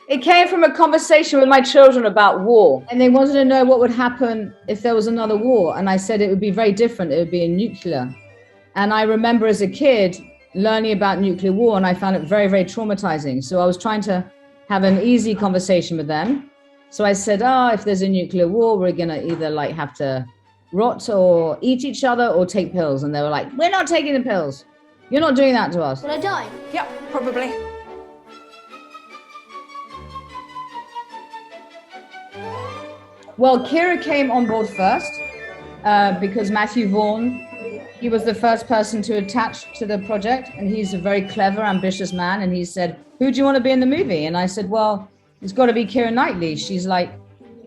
It came from a conversation with my children about war. And they wanted to know what would happen if there was another war. And I said it would be very different. It would be a nuclear. And I remember as a kid learning about nuclear war, and I found it very, very traumatizing. So I was trying to have an easy conversation with them. So I said, if there's a nuclear war, we're going to either like have to rot or eat each other or take pills. And they were like, we're not taking the pills. You're not doing that to us. Will I die? Yep, probably. Well, Keira came on board first because Matthew Vaughn, he was the first person to attach to the project, and he's a very clever, ambitious man. And he said, who do you want to be in the movie? And I said, well, it's got to be Keira Knightley. She's like,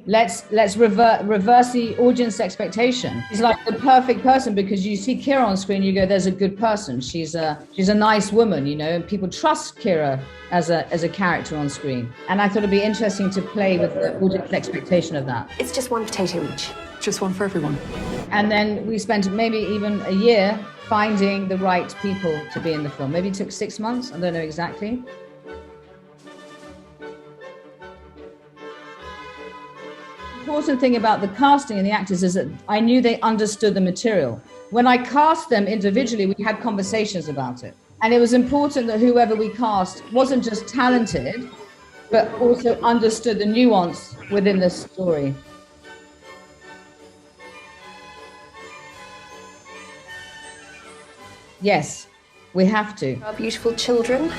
let's reverse the audience expectation. She's like the perfect person because you see Keira on screen, you go, there's a good person. She's a nice woman, you know, and people trust Keira as a character on screen. And I thought it'd be interesting to play with the audience expectation of that. It's just one potato each. Just one for everyone. And then we spent maybe even a year finding the right people to be in the film. Maybe it took 6 months, I don't know exactly. The important thing about the casting and the actors is that I knew they understood the material. When I cast them individually, we had conversations about it. And it was important that whoever we cast wasn't just talented, but also understood the nuance within the story. Yes, we have to. Our beautiful children.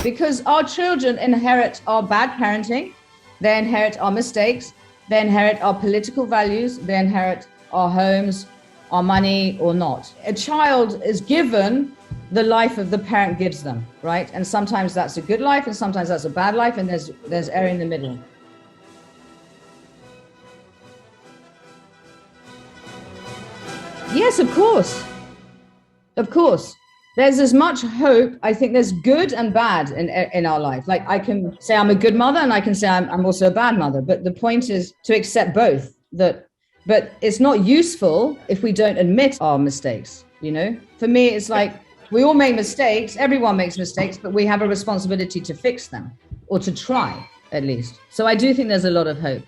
Because our children inherit our bad parenting, they inherit our mistakes, they inherit our political values, they inherit our homes, our money or not. A child is given the life of the parent gives them, right? And sometimes that's a good life and sometimes that's a bad life, and there's area in the middle. Yes, of course. Of course. There's as much hope. I think there's good and bad in our life. Like I can say I'm a good mother and I can say I'm also a bad mother. But the point is to accept both. But it's not useful if we don't admit our mistakes, you know? For me, it's like we all make mistakes. Everyone makes mistakes, but we have a responsibility to fix them or to try at least. So I do think there's a lot of hope.